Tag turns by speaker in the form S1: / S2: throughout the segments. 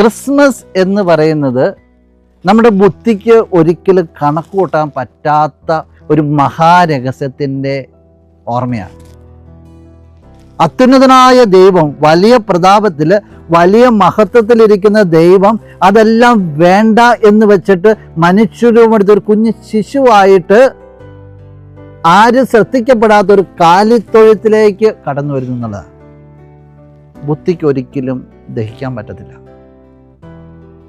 S1: Christmas എന്ന് പറയുന്നത് നമ്മുടെ ബുദ്ധിക്ക് ഒരിക്കലും കണക്ക് കൂട്ടാൻ പറ്റാത്ത ഒരു മഹാരഹസ്യത്തിൻ്റെ ഓർമ്മയാണ്. അത്യുന്നതനായ ദൈവം, വലിയ പ്രതാപത്തിൽ, വലിയ മഹത്വത്തിലിരിക്കുന്ന ദൈവം അതെല്ലാം വേണ്ട എന്ന് വെച്ചിട്ട് മനുഷ്യരുമെടുത്ത് ഒരു കുഞ്ഞു ശിശുവായിട്ട് ആരും ശ്രദ്ധിക്കപ്പെടാത്ത ഒരു കാലിത്തൊഴുത്തിലേക്ക് കടന്നു വരുന്നു എന്നുള്ളതാണ് ബുദ്ധിക്ക് ഒരിക്കലും ദഹിക്കാൻ പറ്റത്തില്ല.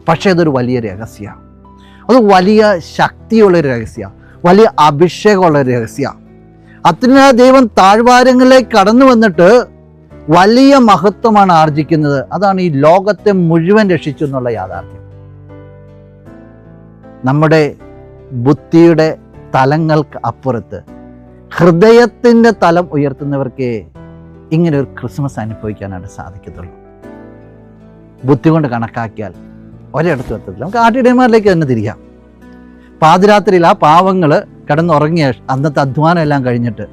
S1: പക്ഷേ അതൊരു വലിയ രഹസ്യമാണ്. അത് വലിയ ശക്തിയുള്ളൊരു രഹസ്യമാണ്, വലിയ അഭിഷേകമുള്ളൊരു രഹസ്യമാണ്. അത്യുന്നത ദൈവം താഴ്വാരങ്ങളിലേക്ക് കടന്നു വന്നിട്ട് വലിയ മഹത്വമാണ് ആർജിക്കുന്നത്. അതാണ് ഈ ലോകത്തെ മുഴുവൻ രക്ഷിച്ചു എന്നുള്ള യാഥാർത്ഥ്യം. നമ്മുടെ ബുദ്ധിയുടെ തലങ്ങൾക്ക് അപ്പുറത്ത് ഹൃദയത്തിൻ്റെ തലം ഉയർത്തുന്നവർക്ക് ഇങ്ങനെ ഒരു ക്രിസ്മസ് അനുഭവിക്കാനായിട്ട് സാധിക്കത്തുള്ളൂ. ബുദ്ധി കൊണ്ട് കണക്കാക്കിയാൽ ഒരിടത്തും എത്തത്തില്ല. നമുക്ക് ആട്ടിടയന്മാരിലേക്ക് തന്നെ തിരിയാം. പാതിരാത്രിയിൽ ആ പാവങ്ങൾ കിടന്നുറങ്ങിയ അന്നത്തെ അധ്വാനം എല്ലാം കഴിഞ്ഞിട്ട്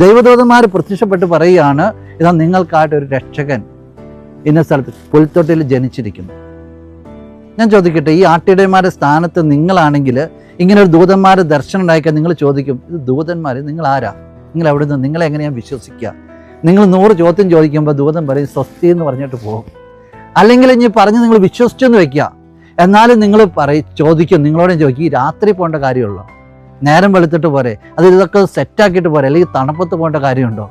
S1: ദൈവദൂതന്മാർ പ്രത്യക്ഷപ്പെട്ട് പറയുകയാണ്, ഇതാ നിങ്ങൾക്കായിട്ടൊരു രക്ഷകൻ ഇന്ന സ്ഥലത്ത് പുൽത്തൊട്ടിൽ ജനിച്ചിരിക്കുന്നു. ഞാൻ ചോദിക്കട്ടെ, ഈ ആട്ടിടയന്മാരുടെ സ്ഥാനത്ത് നിങ്ങളാണെങ്കിൽ ഇങ്ങനെ ഒരു ദൂതന്മാരുടെ ദർശനം ഉണ്ടായിക്കാൻ നിങ്ങൾ ചോദിക്കും, ഇത് ദൂതന്മാർ, നിങ്ങൾ ആരാ, നിങ്ങൾ എവിടെ നിന്ന്, നിങ്ങളെ എങ്ങനെയാണ് വിശ്വസിക്കുക? നിങ്ങൾ 100 ചോദ്യം ചോദിക്കുമ്പോൾ ദൂതൻ പറയും സ്വസ്തി എന്ന് പറഞ്ഞിട്ട് പോകും. അല്ലെങ്കിൽ ഇനി പറഞ്ഞ് നിങ്ങൾ വിശ്വസിച്ചെന്ന് വെക്കുക. എന്നാലും നിങ്ങൾ ചോദിക്കും, നിങ്ങളോടും ചോദിക്കും, ഈ രാത്രി പോകേണ്ട കാര്യമുള്ളൂ, നേരം വെളുത്തിട്ട് പോരെ, അത് ഇതൊക്കെ സെറ്റാക്കിയിട്ട് പോരെ, അല്ലെങ്കിൽ തണുപ്പത്ത് പോകേണ്ട കാര്യമുണ്ടോ?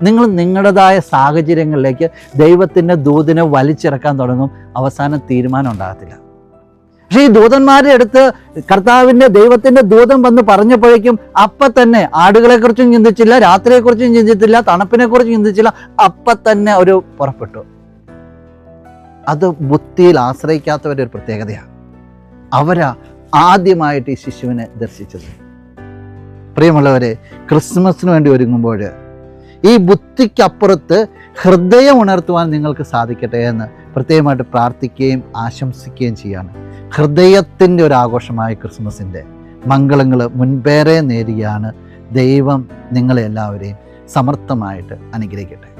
S1: നിങ്ങൾ നിങ്ങളുടേതായ സാഹചര്യങ്ങളിലേക്ക് ദൈവത്തിൻ്റെ ദൂതിനെ വലിച്ചിറക്കാൻ തുടങ്ങും. അവസാനം തീരുമാനം ഉണ്ടാകത്തില്ല. പക്ഷേ ഈ ദൂതന്മാരുടെ അടുത്ത് കർത്താവിൻ്റെ ദൈവത്തിൻ്റെ ദൂതൻ വന്ന് പറഞ്ഞപ്പോഴേക്കും അപ്പം തന്നെ ആടുകളെക്കുറിച്ചും ചിന്തിച്ചില്ല, രാത്രിയെക്കുറിച്ചും ചിന്തിച്ചില്ല, തണുപ്പിനെക്കുറിച്ചും ചിന്തിച്ചില്ല, അപ്പം തന്നെ ഒരു പുറപ്പെട്ടു. അത് ബുദ്ധിയിൽ ആശ്രയിക്കാത്തവരുടെ ഒരു പ്രത്യേകതയാണ്. അവരാ ആദ്യമായിട്ട് ഈ ശിശുവിനെ ദർശിച്ചത്. പ്രിയമുള്ളവരെ, ക്രിസ്മസിന് വേണ്ടി ഒരുങ്ങുമ്പോൾ ഈ ബുദ്ധിക്കപ്പുറത്ത് ഹൃദയം ഉണർത്തുവാൻ നിങ്ങൾക്ക് സാധിക്കട്ടെ എന്ന് പ്രത്യേകമായിട്ട് പ്രാർത്ഥിക്കുകയും ആശംസിക്കുകയും ചെയ്യാണ്. ഹൃദയത്തിൻ്റെ ഒരു ആഘോഷമായ ക്രിസ്മസിൻ്റെ മംഗളങ്ങൾ മുൻപേറെ നേരുകയാണ്. ദൈവം നിങ്ങളെല്ലാവരെയും സമർത്ഥമായിട്ട് അനുഗ്രഹിക്കട്ടെ.